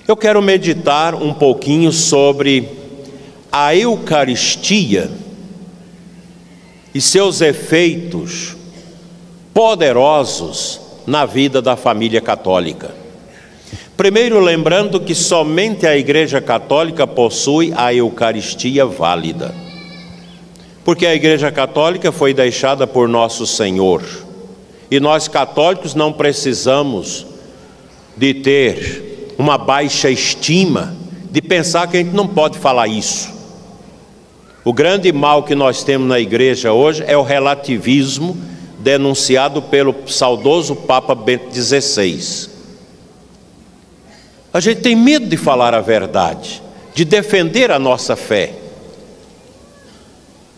Eu quero meditar um pouquinho sobre a Eucaristia e seus efeitos poderosos na vida da família católica. Primeiro, lembrando que somente a Igreja Católica possui a Eucaristia válida, porque a Igreja Católica foi deixada por Nosso Senhor, e nós católicos não precisamos de ter uma baixa estima, de pensar que a gente não pode falar isso. O grande mal que nós temos na igreja hoje é o relativismo denunciado pelo saudoso Papa Bento XVI. A gente tem medo de falar a verdade, de defender a nossa fé.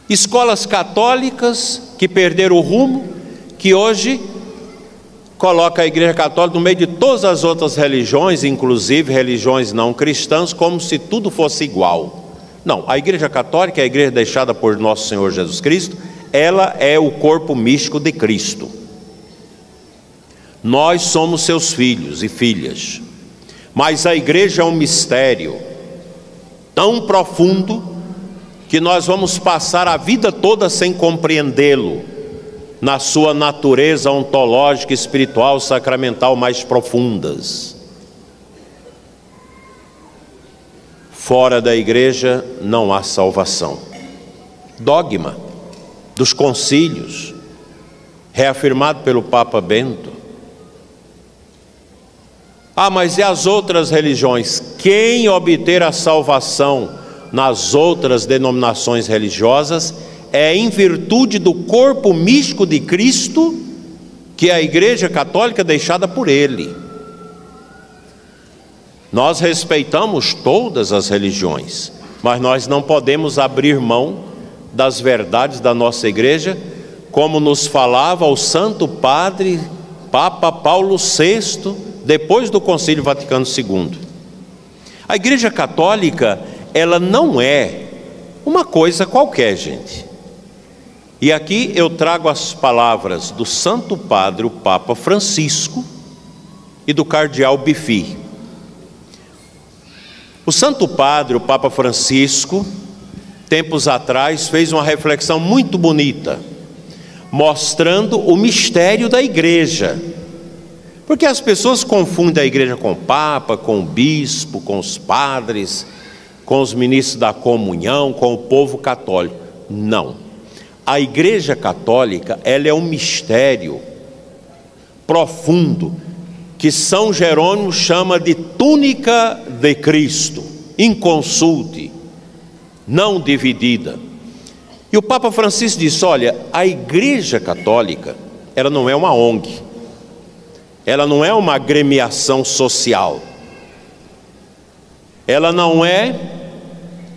Escolas católicas que perderam o rumo, que hoje coloca a Igreja Católica no meio de todas as outras religiões, inclusive religiões não cristãs, como se tudo fosse igual. Não, a Igreja Católica é a igreja deixada por Nosso Senhor Jesus Cristo, ela é o corpo místico de Cristo. Nós somos seus filhos e filhas, mas a igreja é um mistério tão profundo que nós vamos passar a vida toda sem compreendê-lo, na sua natureza ontológica, espiritual, sacramental mais profundas. Fora da igreja não há salvação. Dogma dos concílios, reafirmado pelo Papa Bento. Mas e as outras religiões? Quem obter a salvação nas outras denominações religiosas é em virtude do corpo místico de Cristo, que é a Igreja Católica deixada por Ele. Nós respeitamos todas as religiões, mas nós não podemos abrir mão das verdades da nossa igreja, como nos falava o Santo Padre Papa Paulo VI, depois do Concílio Vaticano II. A Igreja Católica, ela não é uma coisa qualquer, gente. E aqui eu trago as palavras do Santo Padre, o Papa Francisco, e do Cardeal Bifi. O Santo Padre, o Papa Francisco, tempos atrás, fez uma reflexão muito bonita, mostrando o mistério da igreja. Porque as pessoas confundem a igreja com o Papa, com o bispo, com os padres, com os ministros da comunhão, com o povo católico. Não. A Igreja Católica, ela é um mistério profundo, que São Jerônimo chama de túnica de Cristo, inconsulte, não dividida. E o Papa Francisco disse: olha, a Igreja Católica, ela não é uma ONG, ela não é uma agremiação social, ela não é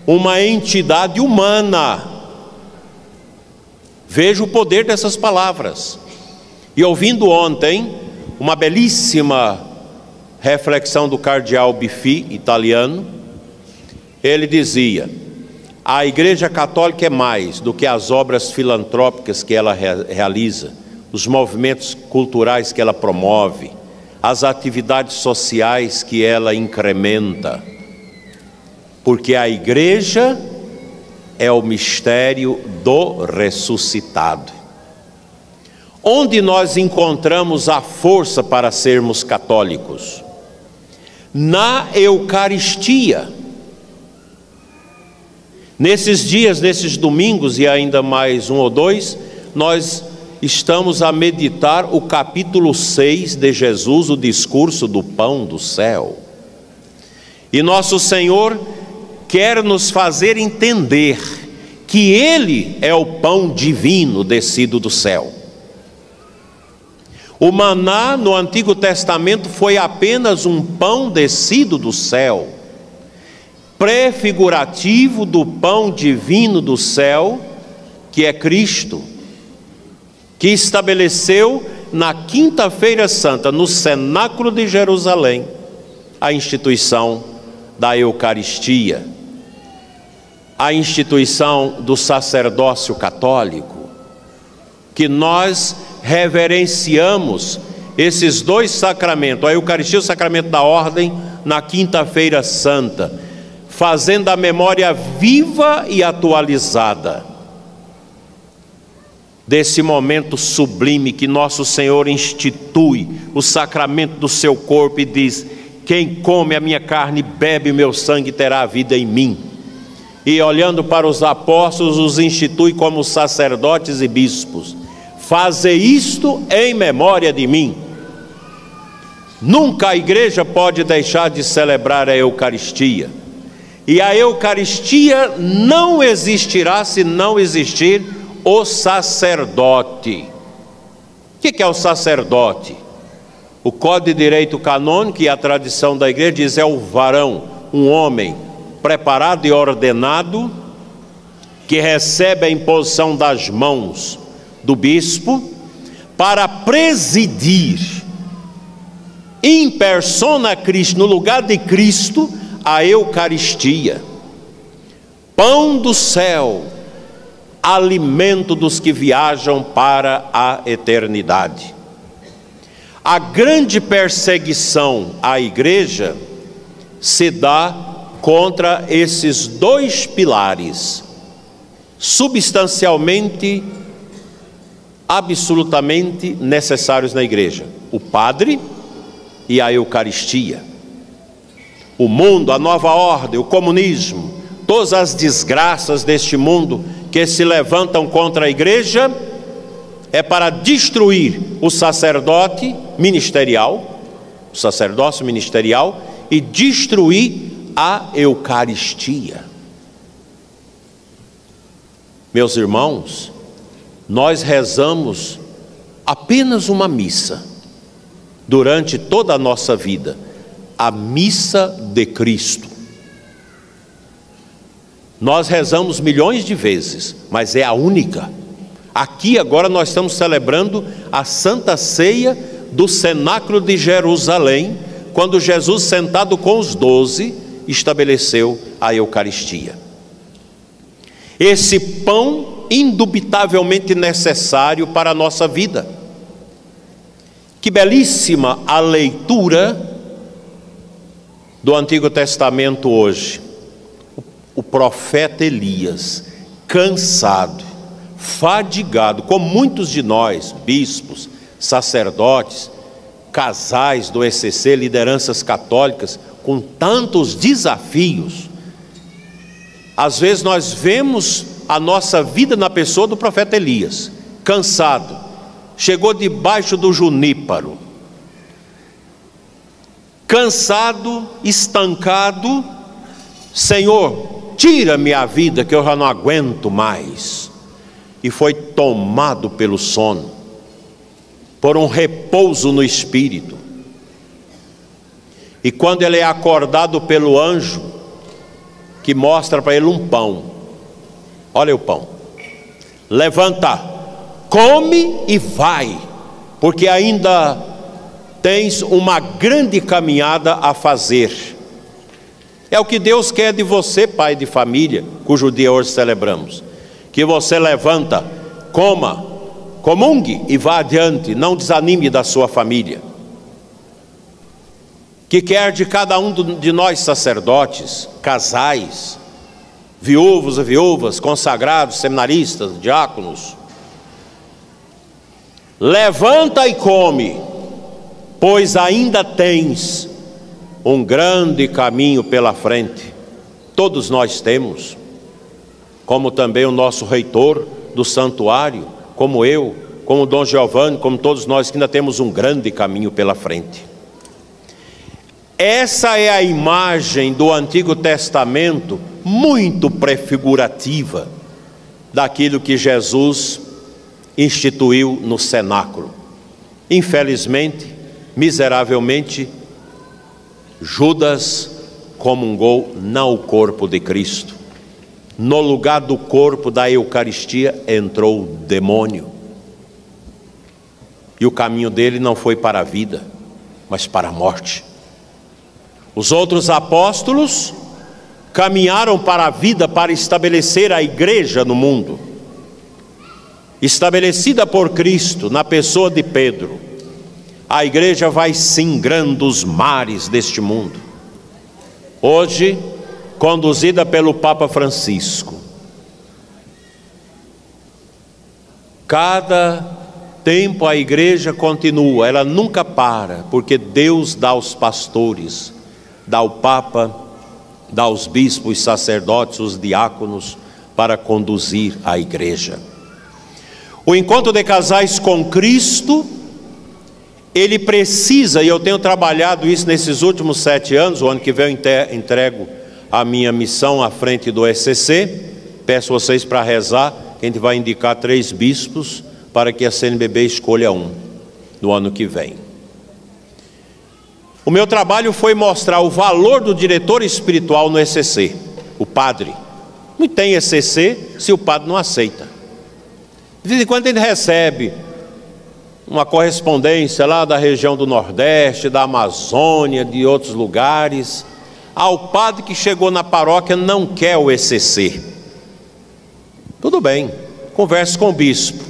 uma entidade humana. Veja o poder dessas palavras. E ouvindo ontem uma belíssima reflexão do Cardeal Bifi, italiano, ele dizia: a Igreja Católica é mais do que as obras filantrópicas que ela realiza, os movimentos culturais que ela promove, as atividades sociais que ela incrementa, porque a Igreja é o mistério do ressuscitado. Onde nós encontramos a força para sermos católicos? Na Eucaristia. Nesses dias, nesses domingos e ainda mais um ou dois, nós estamos a meditar o capítulo 6 de Jesus, o discurso do pão do céu. E nosso Senhor quer nos fazer entender que Ele é o pão divino descido do céu. O maná no Antigo Testamento foi apenas um pão descido do céu, prefigurativo do pão divino do céu, que é Cristo, que estabeleceu na Quinta-feira Santa, no cenáculo de Jerusalém, a instituição da Eucaristia, a instituição do sacerdócio católico, que nós reverenciamos esses dois sacramentos, a Eucaristia, o sacramento da ordem na Quinta-feira Santa, fazendo a memória viva e atualizada desse momento sublime que nosso Senhor institui o sacramento do seu corpo e diz: quem come a minha carne e bebe o meu sangue terá a vida em mim. E olhando para os apóstolos, os institui como sacerdotes e bispos: faze isto em memória de mim. Nunca a igreja pode deixar de celebrar a Eucaristia. E a Eucaristia não existirá se não existir o sacerdote. O que é o sacerdote? O Código de Direito Canônico e a tradição da igreja diz: é o varão, um homem preparado e ordenado, que recebe a imposição das mãos do bispo para presidir in persona Christi, no lugar de Cristo, a Eucaristia, pão do céu, alimento dos que viajam para a eternidade. A grande perseguição à igreja se dá contra esses dois pilares, substancialmente, absolutamente necessários na igreja: o padre e a Eucaristia. O mundo, a nova ordem, o comunismo, todas as desgraças deste mundo que se levantam contra a igreja, é para destruir o sacerdote ministerial, o sacerdócio ministerial, e destruir a Eucaristia. Meus irmãos, nós rezamos apenas uma missa durante toda a nossa vida, a missa de Cristo. Nós rezamos milhões de vezes, mas é a única. Aqui agora nós estamos celebrando a Santa Ceia do Cenáculo de Jerusalém, quando Jesus, sentado com os 12, estabeleceu a Eucaristia. Esse pão indubitavelmente necessário para a nossa vida. Que belíssima a leitura do Antigo Testamento hoje. O profeta Elias, cansado, fadigado, como muitos de nós, bispos, sacerdotes, casais do ECC, lideranças católicas, com tantos desafios. Às vezes nós vemos a nossa vida na pessoa do profeta Elias, cansado, chegou debaixo do juníparo, cansado, estancado: Senhor, tira-me a vida que eu já não aguento mais. E foi tomado pelo sono, por um repouso no espírito. E quando ele é acordado pelo anjo, que mostra para ele um pão: olha o pão, levanta, come e vai, porque ainda tens uma grande caminhada a fazer. É o que Deus quer de você, pai de família, cujo dia hoje celebramos: que você levanta, coma, comungue e vá adiante, não desanime da sua família. Que quer de cada um de nós, sacerdotes, casais, viúvos e viúvas, consagrados, seminaristas, diáconos: levanta e come, pois ainda tens um grande caminho pela frente. Todos nós temos, como também o nosso reitor do santuário, como eu, como Dom Giovanni, como todos nós que ainda temos um grande caminho pela frente. Essa é a imagem do Antigo Testamento, muito prefigurativa daquilo que Jesus instituiu no cenáculo. Infelizmente, miseravelmente, Judas comungou não o corpo de Cristo. No lugar do corpo da Eucaristia entrou o demônio. E o caminho dele não foi para a vida, mas para a morte. Os outros apóstolos caminharam para a vida, para estabelecer a igreja no mundo, estabelecida por Cristo na pessoa de Pedro. A igreja vai singrando os mares deste mundo. hoje conduzida pelo Papa Francisco. Cada tempo a igreja continua, ela nunca para, porque Deus dá aos pastores, dá ao Papa, dá aos bispos, sacerdotes, os diáconos, para conduzir a igreja. O encontro de casais com Cristo, ele precisa, e eu tenho trabalhado isso nesses últimos 7 anos, o ano que vem eu entrego a minha missão à frente do ECC, peço vocês para rezar, que a gente vai indicar 3 bispos, para que a CNBB escolha um, no ano que vem. O meu trabalho foi mostrar o valor do diretor espiritual no ECC, o padre. Não tem ECC se o padre não aceita. De vez em quando ele recebe uma correspondência lá da região do Nordeste, da Amazônia, de outros lugares. O padre que chegou na paróquia não quer o ECC. Tudo bem, converse com o bispo.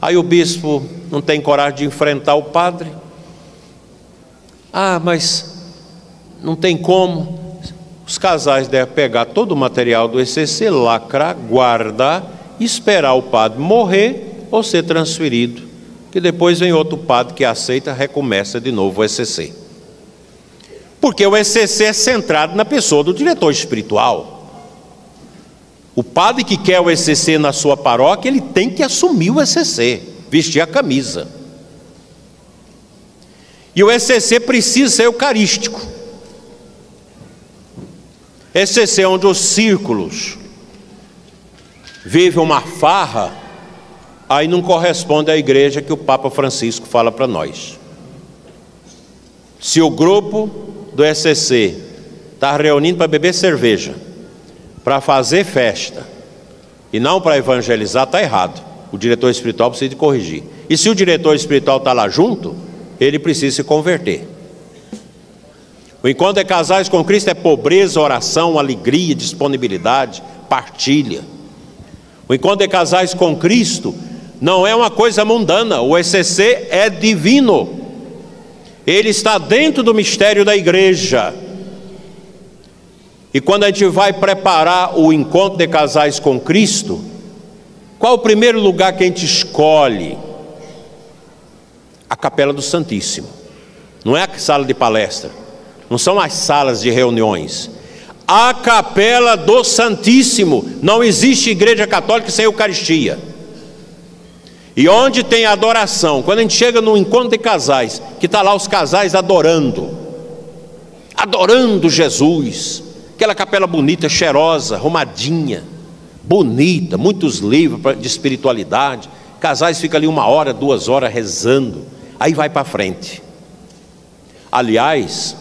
Aí o bispo não tem coragem de enfrentar o padre. Mas não tem como. Os casais devem pegar todo o material do ECC, lacrar, guardar, esperar o padre morrer ou ser transferido, que depois vem outro padre que aceita, recomeça de novo o ECC. Porque o ECC é centrado na pessoa do diretor espiritual. O padre que quer o ECC na sua paróquia, ele tem que assumir o ECC, vestir a camisa. E o ECC precisa ser eucarístico. ECC onde os círculos vivem uma farra, aí não corresponde à igreja que o Papa Francisco fala para nós. Se o grupo do ECC está reunindo para beber cerveja, para fazer festa, e não para evangelizar, está errado. O diretor espiritual precisa de corrigir. E se o diretor espiritual está lá junto, ele precisa se converter. O encontro de casais com Cristo é pobreza, oração, alegria, disponibilidade, partilha. O encontro de casais com Cristo não é uma coisa mundana, o ECC é divino. Ele está dentro do mistério da igreja. E quando a gente vai preparar o encontro de casais com Cristo, qual o primeiro lugar que a gente escolhe? A Capela do Santíssimo. Não é a sala de palestra, não são as salas de reuniões. A Capela do Santíssimo. Não existe igreja católica sem Eucaristia. E onde tem adoração, quando a gente chega no encontro de casais, que está lá os casais adorando Jesus, aquela capela bonita, cheirosa, arrumadinha, bonita, muitos livros de espiritualidade, casais ficam ali 1 hora, 2 horas rezando, aí vai para frente. Aliás,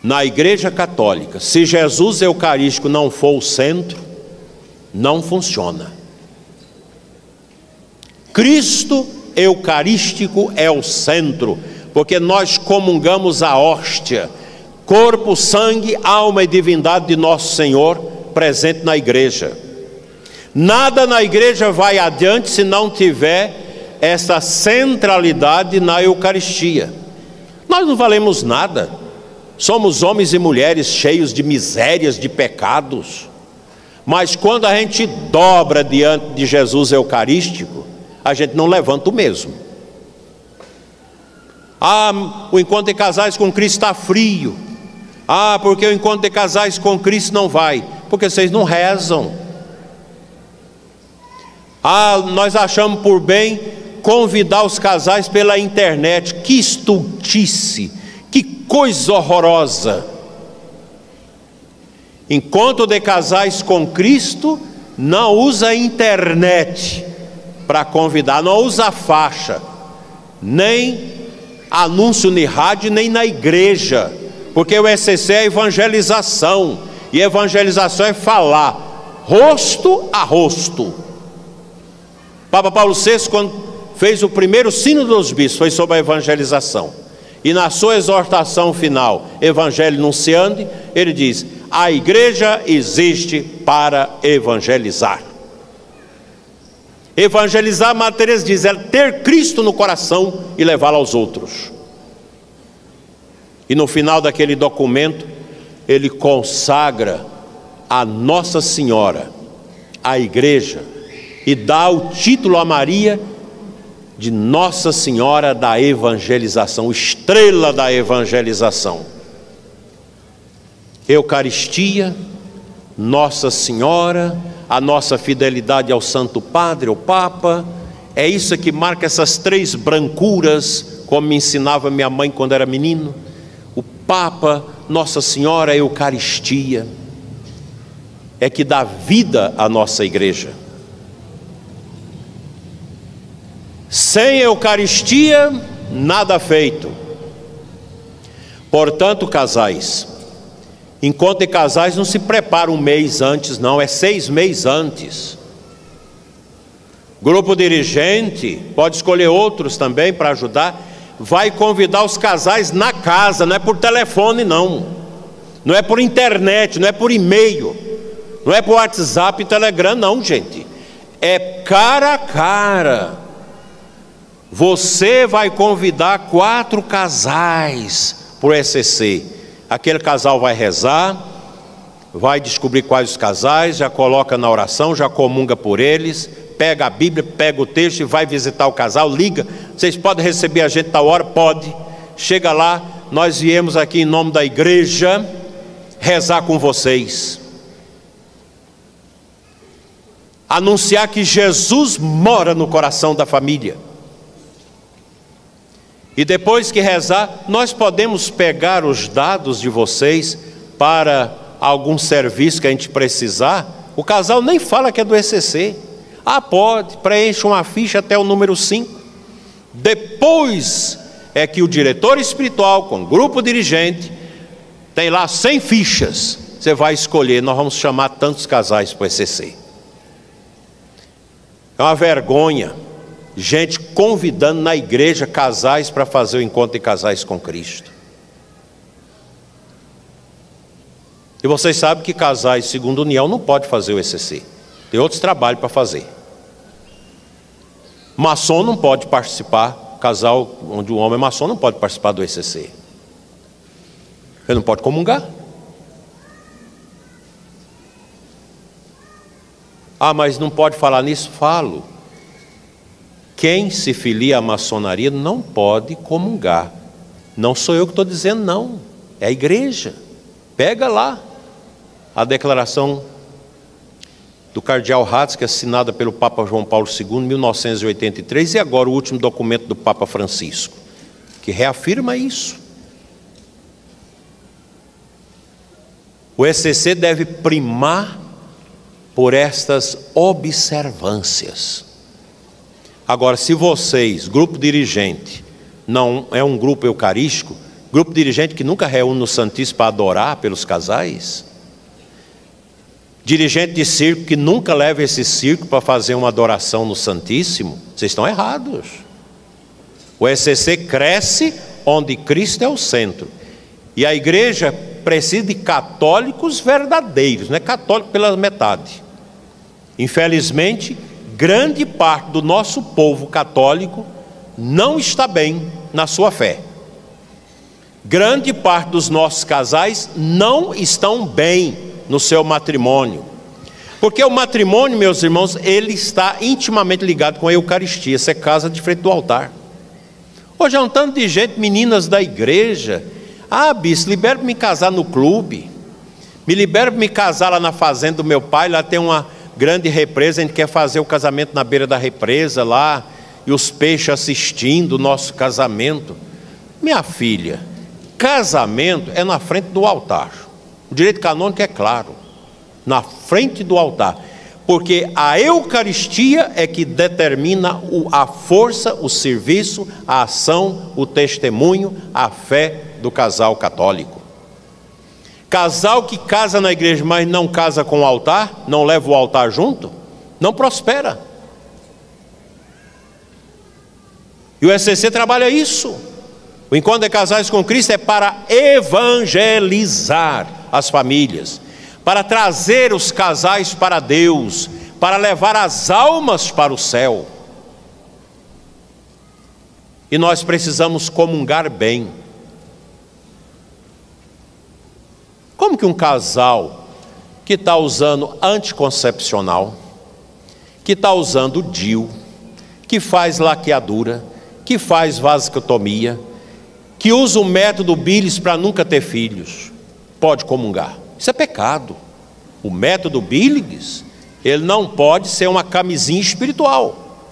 na igreja católica, se Jesus eucarístico não for o centro, não funciona. Cristo eucarístico é o centro, porque nós comungamos a hóstia, corpo, sangue, alma e divindade de nosso Senhor, presente na igreja. Nada na igreja vai adiante se não tiver essa centralidade na Eucaristia. Nós não valemos nada, somos homens e mulheres cheios de misérias, de pecados, mas quando a gente dobra diante de Jesus eucarístico, a gente não levanta o mesmo. O encontro de casais com Cristo está frio. Porque o encontro de casais com Cristo não vai, porque vocês não rezam. Nós achamos por bem convidar os casais pela internet. Que estultice, que coisa horrorosa. Encontro de casais com Cristo não usa a internet para convidar, não usa faixa, nem anúncio na rádio, nem na igreja, porque o ECC é evangelização, e evangelização é falar rosto a rosto. Papa Paulo VI, quando fez o primeiro sínodo dos bispos, foi sobre a evangelização, e na sua exortação final, Evangelho Nunciandi, ele diz: a igreja existe para evangelizar. Evangelizar, Madre Teresa diz, é ter Cristo no coração e levá-lo aos outros. E no final daquele documento, ele consagra a Nossa Senhora, a igreja, e dá o título a Maria de Nossa Senhora da Evangelização, estrela da evangelização. Eucaristia, Nossa Senhora, a nossa fidelidade ao Santo Padre, ao Papa, é isso que marca essas três brancuras, como me ensinava minha mãe quando era menino: o Papa, Nossa Senhora, a Eucaristia, é que dá vida à nossa igreja. Sem Eucaristia, nada feito. Portanto, casais, enquanto casais não se prepara um mês antes, não, é 6 meses antes. Grupo dirigente pode escolher outros também para ajudar. Vai convidar os casais na casa, não é por telefone não, não é por internet, não é por e-mail, não é por WhatsApp e Telegram não, gente, é cara a cara. Você vai convidar 4 casais para o ECC. Aquele casal vai rezar, vai descobrir quais os casais, já coloca na oração, já comunga por eles, pega a Bíblia, pega o texto e vai visitar o casal, liga: vocês podem receber a gente tal hora? Pode. Chega lá: nós viemos aqui em nome da igreja rezar com vocês, anunciar que Jesus mora no coração da família. E depois que rezar, nós podemos pegar os dados de vocês para algum serviço que a gente precisar. O casal nem fala que é do ECC. Ah, pode, preenche uma ficha até o número 5. Depois é que o diretor espiritual, com o grupo dirigente, tem lá 100 fichas. Você vai escolher: nós vamos chamar tantos casais para o ECC. É uma vergonha gente convidando na igreja casais para fazer o encontro de casais com Cristo. E vocês sabem que casais segundo união não pode fazer o ECC, tem outros trabalhos para fazer. Maçom não pode participar, casal onde o homem é maçom não pode participar do ECC, ele não pode comungar. Ah, mas não pode falar nisso? Falo. Quem se filia à maçonaria não pode comungar. Não sou eu que estou dizendo, não, é a igreja. Pega lá a declaração do cardeal Ratzinger, assinada pelo Papa João Paulo II em 1983, e agora o último documento do Papa Francisco, que reafirma isso. O ECC deve primar por estas observâncias. Agora, se vocês, grupo dirigente, não é um grupo eucarístico, grupo dirigente que nunca reúne no Santíssimo para adorar pelos casais, dirigente de circo que nunca leva esse circo para fazer uma adoração no Santíssimo, vocês estão errados. O ECC cresce onde Cristo é o centro, e a igreja precisa de católicos verdadeiros, não é católico pela metade. Infelizmente, grande parte do nosso povo católico não está bem na sua fé. Grande parte dos nossos casais não estão bem no seu matrimônio. Porque o matrimônio, meus irmãos, ele está intimamente ligado com a Eucaristia. Você casa de frente do altar. Hoje é um tanto de gente, meninas da igreja: ah, bispo, libera para me casar no clube, me libera para me casar lá na fazenda do meu pai, lá tem uma grande represa, a gente quer fazer o casamento na beira da represa lá, e os peixes assistindo o nosso casamento. Minha filha, casamento é na frente do altar. O direito canônico é claro, na frente do altar, porque a Eucaristia é que determina a força, o serviço, a ação, o testemunho, a fé do casal católico. Casal que casa na igreja, mas não casa com o altar, não leva o altar junto, não prospera. E o ECC trabalha isso. O encontro de casais com Cristo é para evangelizar as famílias, para trazer os casais para Deus, para levar as almas para o céu. E nós precisamos comungar bem. Como que um casal que está usando anticoncepcional, que está usando DIU, que faz laqueadura, que faz vasectomia, que usa o método Billis para nunca ter filhos, pode comungar? Isso é pecado. O método Billis, ele não pode ser uma camisinha espiritual.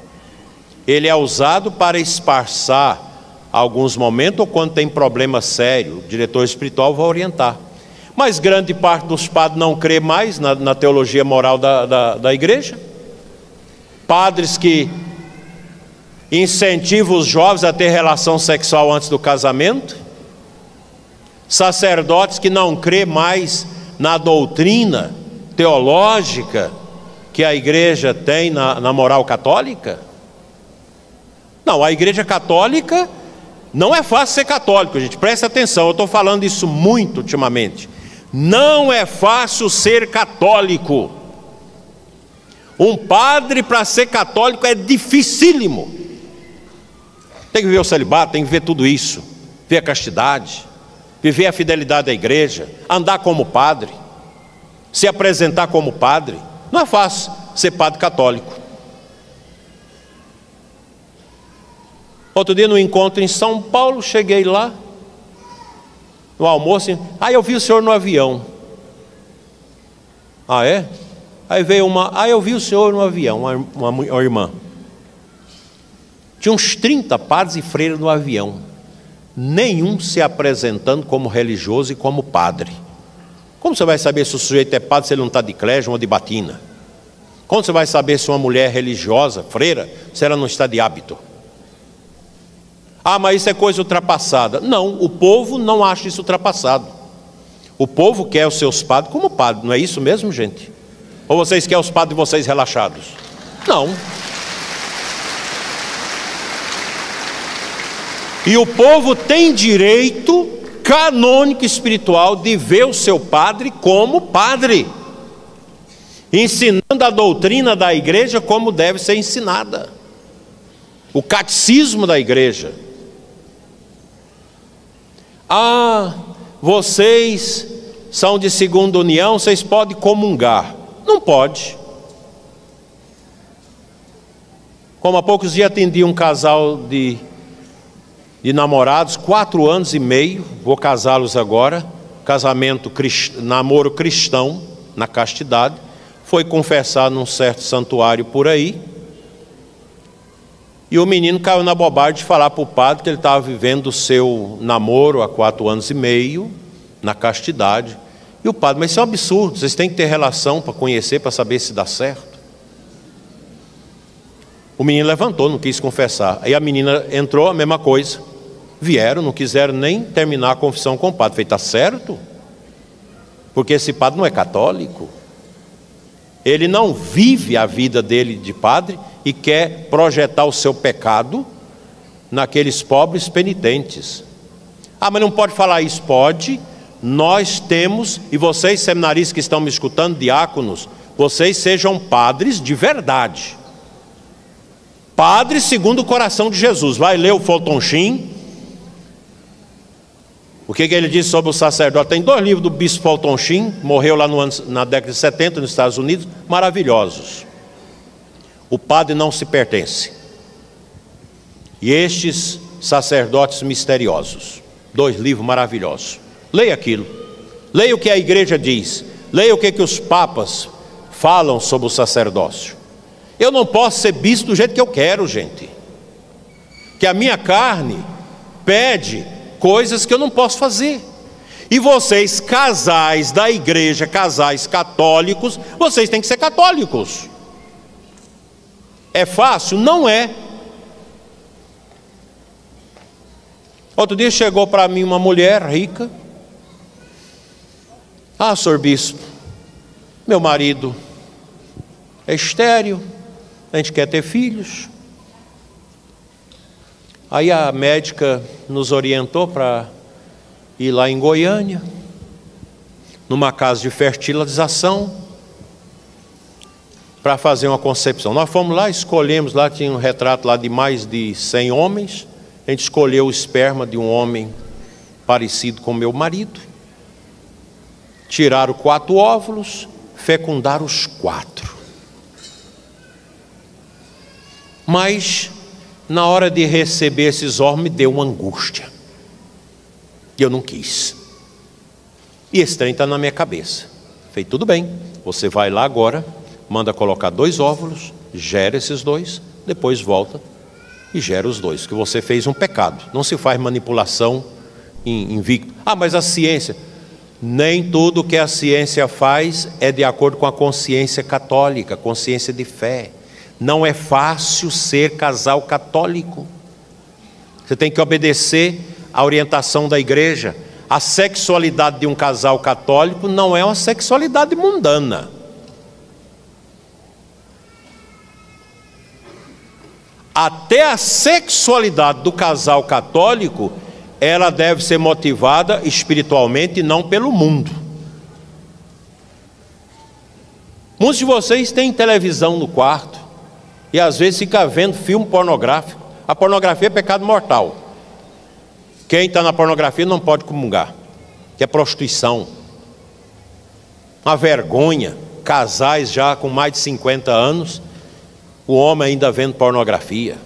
Ele é usado para esparçar alguns momentos ou quando tem problema sério. O diretor espiritual vai orientar. Mas grande parte dos padres não crê mais na teologia moral da igreja. Padres que incentivam os jovens a ter relação sexual antes do casamento. Sacerdotes que não crê mais na doutrina teológica que a igreja tem na moral católica. Não, a igreja católica, não é fácil ser católico, gente, presta atenção, eu estou falando isso muito ultimamente. Não é fácil ser católico. Um padre para ser católico é dificílimo. Tem que viver o celibato, tem que ver tudo isso, ver a castidade, viver a fidelidade à igreja, andar como padre, se apresentar como padre. Não é fácil ser padre católico. Outro dia no encontro em São Paulo, cheguei lá, no almoço, eu vi o senhor no avião. Ah, é? Aí veio eu vi o senhor no avião, uma irmã. Tinha uns 30 padres e freiras no avião, nenhum se apresentando como religioso e como padre. Como você vai saber se o sujeito é padre se ele não está de clérigio ou de batina? Como você vai saber se uma mulher é religiosa, freira, se ela não está de hábito? Ah, mas isso é coisa ultrapassada. Não, o povo não acha isso ultrapassado. O povo quer os seus padres como padre, não é isso mesmo, gente? Ou vocês querem os padres de vocês relaxados? Não. E o povo tem direito canônico espiritual de ver o seu padre como padre, ensinando a doutrina da igreja como deve ser ensinada, o catecismo da igreja. Ah, vocês são de segunda união, vocês podem comungar. Não pode. Como há poucos dias atendi um casal de namorados, 4 anos e meio, vou casá-los agora, namoro cristão, na castidade, foi confessar num certo santuário por aí, e o menino caiu na bobagem de falar para o padre que ele estava vivendo o seu namoro há 4 anos e meio, na castidade. E o padre, mas isso é um absurdo, vocês têm que ter relação para conhecer, para saber se dá certo. O menino levantou, não quis confessar. Aí a menina entrou, a mesma coisa. Vieram, não quiseram nem terminar a confissão com o padre. Falei, está certo? Porque esse padre não é católico. Ele não vive a vida dele de padre e quer projetar o seu pecado naqueles pobres penitentes. Ah, mas não pode falar isso? Pode. Nós temos, e vocês seminaristas que estão me escutando, diáconos, vocês sejam padres de verdade. Padres segundo o coração de Jesus. Vai ler o Fulton Sheen. O que ele disse sobre o sacerdote? Tem 2 livros do bispo Fulton Sheen, morreu lá na década de 70 nos Estados Unidos, maravilhosos. O padre não se pertence. E estes sacerdotes misteriosos, 2 livros maravilhosos. Leia aquilo, leia o que a igreja diz, leia o que os papas falam sobre o sacerdócio. Eu não posso ser bispo do jeito que eu quero, gente, que a minha carne pede coisas que eu não posso fazer. E vocês, casais da igreja, casais católicos, vocês têm que ser católicos. É fácil? Não é. Outro dia chegou para mim uma mulher rica. Ah, senhor bispo, meu marido é estéril, a gente quer ter filhos. Aí a médica nos orientou para ir lá em Goiânia, numa casa de fertilização, para fazer uma concepção. Nós fomos lá, escolhemos, lá tinha um retrato lá de mais de 100 homens, a gente escolheu o esperma de um homem parecido com meu marido. tiraram 4 óvulos, fecundaram os 4. Mas, na hora de receber esses óvulos, me deu uma angústia. E eu não quis. E esse trem está na minha cabeça. Falei, tudo bem, você vai lá agora, manda colocar 2 óvulos, gera esses 2, depois volta e gera os 2, que você fez um pecado. Não se faz manipulação invicto. Ah, mas a ciência, nem tudo que a ciência faz é de acordo com a consciência católica, consciência de fé. Não é fácil ser casal católico. Você tem que obedecer à orientação da igreja. A sexualidade de um casal católico não é uma sexualidade mundana. Até a sexualidade do casal católico, ela deve ser motivada espiritualmente e não pelo mundo. Muitos de vocês têm televisão no quarto e às vezes fica vendo filme pornográfico. A pornografia é pecado mortal. Quem está na pornografia não pode comungar, que é prostituição. Uma vergonha, casais já com mais de 50 anos, o homem ainda vendo pornografia.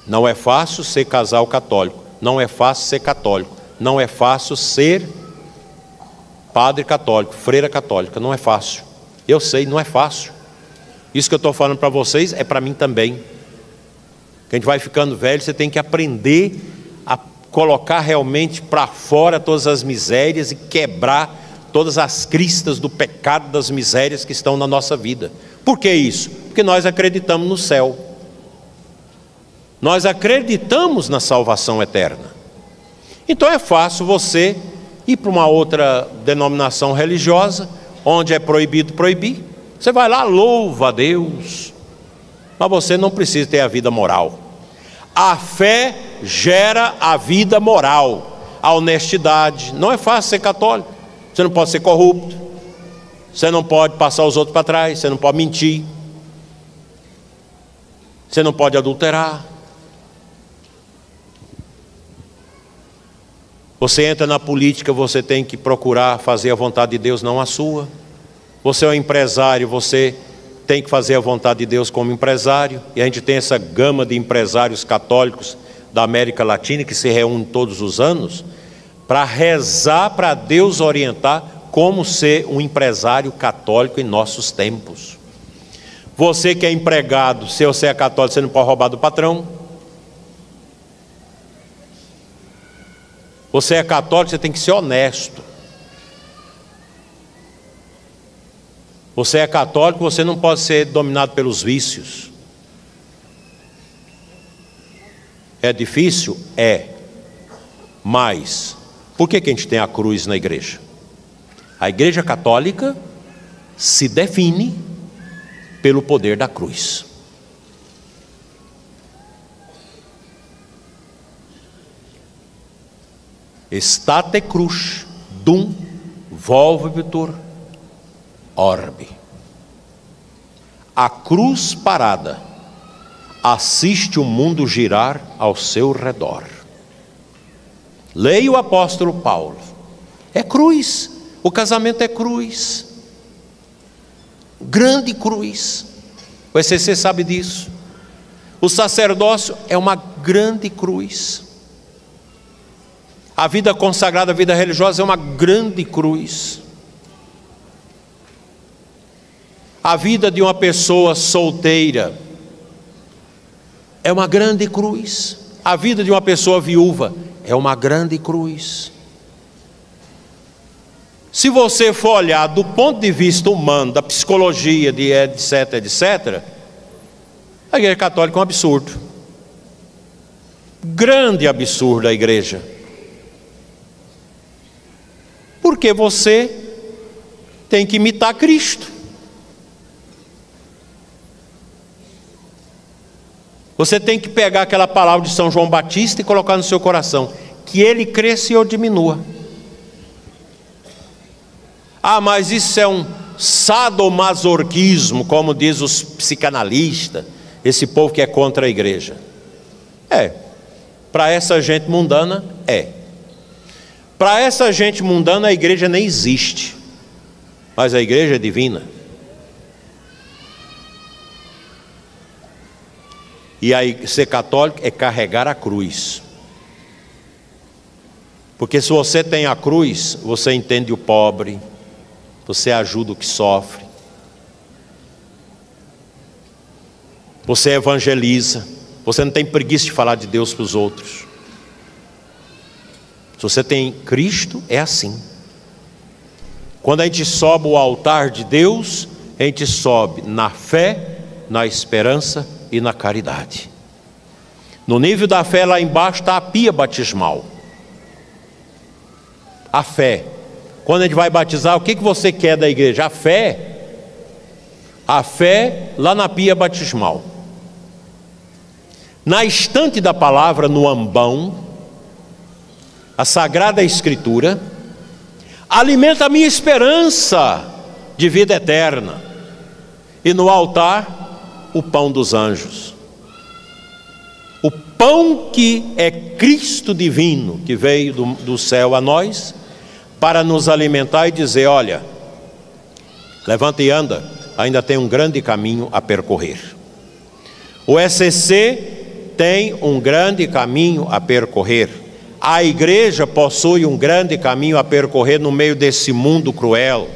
Não é fácil ser casal católico, não é fácil ser católico, não é fácil ser padre católico, freira católica, não é fácil. Eu sei, não é fácil. Isso que eu estou falando para vocês é para mim também. Que a gente vai ficando velho, você tem que aprender a colocar realmente para fora todas as misérias e quebrar todas as cristas do pecado, das misérias que estão na nossa vida. Por que isso? Porque nós acreditamos no céu. Nós acreditamos na salvação eterna. Então é fácil você ir para uma outra denominação religiosa, onde é proibido proibir. Você vai lá, louva a Deus, mas você não precisa ter a vida moral. A fé gera a vida moral, a honestidade. Não é fácil ser católico. Você não pode ser corrupto, você não pode passar os outros para trás, você não pode mentir, você não pode adulterar. Você entra na política, você tem que procurar fazer a vontade de Deus, não a sua. Você é um empresário, você tem que fazer a vontade de Deus como empresário. E a gente tem essa gama de empresários católicos da América Latina que se reúnem todos os anos para rezar, para Deus orientar como ser um empresário católico em nossos tempos. Você que é empregado, se você é católico, você não pode roubar do patrão. Você é católico, você tem que ser honesto. Você é católico, você não pode ser dominado pelos vícios. É difícil? É. Mas, por que a gente tem a cruz na igreja? A igreja católica se define pelo poder da cruz. Estate cruz dum volvitur orbe. A cruz parada assiste o mundo girar ao seu redor. Leia o apóstolo Paulo. É cruz. O casamento é cruz. Grande cruz. O ECC sabe disso. O sacerdócio é uma grande cruz. A vida consagrada, a vida religiosa é uma grande cruz. A vida de uma pessoa solteira é uma grande cruz. A vida de uma pessoa viúva é uma grande cruz. Se você for olhar do ponto de vista humano, da psicologia, de etc, etc, a igreja católica é um absurdo. Grande absurdo a igreja. Porque você tem que imitar Cristo. Você tem que pegar aquela palavra de São João Batista e colocar no seu coração, que ele cresça e eu diminua. Ah, mas isso é um sadomasoquismo, como diz os psicanalistas, esse povo que é contra a igreja. É, para essa gente mundana é. Para essa gente mundana, a igreja nem existe, mas a igreja é divina. E aí, ser católico é carregar a cruz. Porque se você tem a cruz, você entende o pobre, você ajuda o que sofre, você evangeliza, você não tem preguiça de falar de Deus para os outros. Se você tem Cristo, é assim. Quando a gente sobe ao altar de Deus, a gente sobe na fé, na esperança e na caridade. No nível da fé, lá embaixo está a pia batismal. A fé. Quando a gente vai batizar, o que você quer da igreja? A fé. A fé lá na pia batismal. Na estante da palavra, no ambão, a Sagrada Escritura alimenta a minha esperança de vida eterna. E no altar, o pão dos anjos. O pão que é Cristo divino, que veio do céu a nós, para nos alimentar e dizer: olha, levanta e anda, ainda tem um grande caminho a percorrer. O ECC tem um grande caminho a percorrer. A igreja possui um grande caminho a percorrer no meio desse mundo cruel,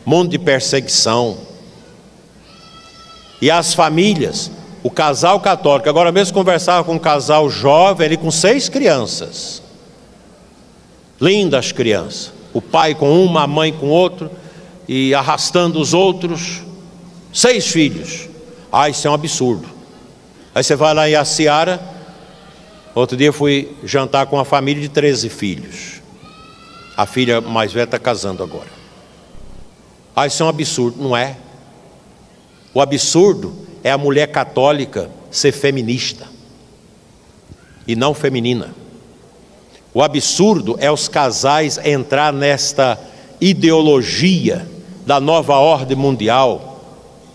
mundo de perseguição. E as famílias, o casal católico, agora mesmo conversava com um casal jovem, ele com 6 crianças, lindas crianças, o pai com uma, a mãe com outro, e arrastando os outros, 6 filhos. Isso é um absurdo. Aí você vai lá em Aciara, outro dia fui jantar com uma família de 13 filhos, a filha mais velha está casando agora. Isso é um absurdo. Não é. O absurdo é a mulher católica ser feminista e não feminina. O absurdo é os casais entrar nesta ideologia da nova ordem mundial,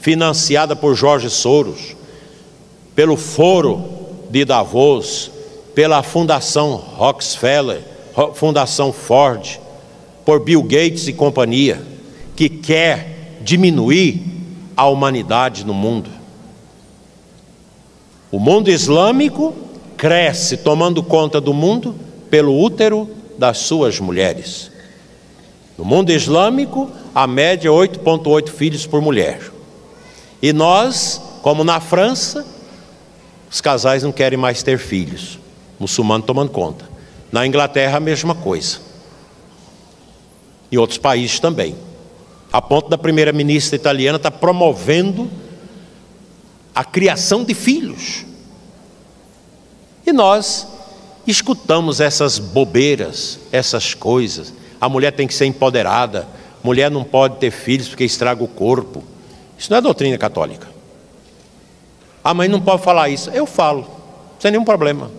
financiada por Jorge Soros, pelo Foro de Davos, pela Fundação Rockefeller, Fundação Ford, por Bill Gates e companhia, que quer diminuir a humanidade no mundo. O mundo islâmico cresce tomando conta do mundo pelo útero das suas mulheres. No mundo islâmico, a média é 8,8 filhos por mulher. E nós, como na França, os casais não querem mais ter filhos, muçulmanos tomando conta. Na Inglaterra, a mesma coisa. Em outros países também. A ponto da primeira-ministra italiana estar promovendo a criação de filhos. E nós escutamos essas bobeiras, essas coisas. A mulher tem que ser empoderada, mulher não pode ter filhos porque estraga o corpo. Isso não é doutrina católica. Mas não pode falar isso. Eu falo, sem nenhum problema.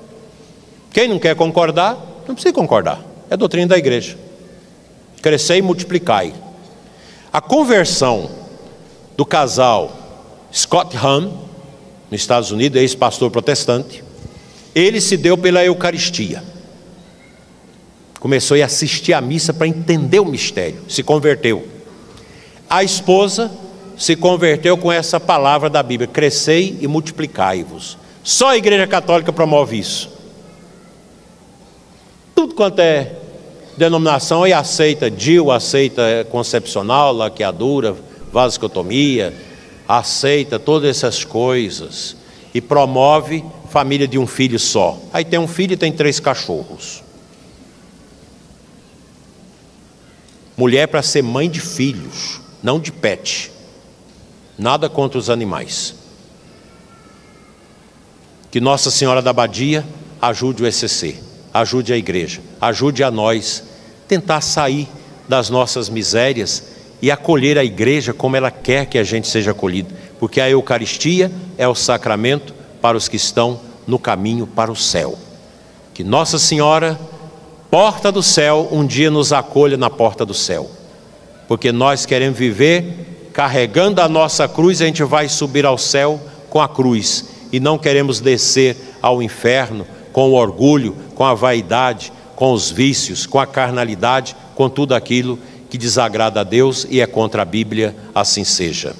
Quem não quer concordar, não precisa concordar. É doutrina da igreja. Crescei e multiplicai. A conversão do casal Scott Hahn, nos Estados Unidos, ex-pastor protestante, ele se deu pela Eucaristia. Começou a assistir à missa para entender o mistério, se converteu. A esposa se converteu com essa palavra da Bíblia: crescei e multiplicai-vos. Só a Igreja Católica promove isso. Tudo quanto é denominação, e aceita DIU, aceita concepcional, laqueadura, vasectomia, aceita todas essas coisas e promove família de um filho só. Aí tem um filho e tem 3 cachorros. Mulher para ser mãe de filhos, não de pet. Nada contra os animais. Que Nossa Senhora da Abadia ajude o ECC, ajude a igreja, ajude a nós tentar sair das nossas misérias e acolher a igreja como ela quer que a gente seja acolhido, porque a Eucaristia é o sacramento para os que estão no caminho para o céu. Que Nossa Senhora, porta do céu, um dia nos acolha na porta do céu, porque nós queremos viver carregando a nossa cruz. A gente vai subir ao céu com a cruz e não queremos descer ao inferno com o orgulho, com a vaidade, com os vícios, com a carnalidade, com tudo aquilo que desagrada a Deus e é contra a Bíblia, assim seja.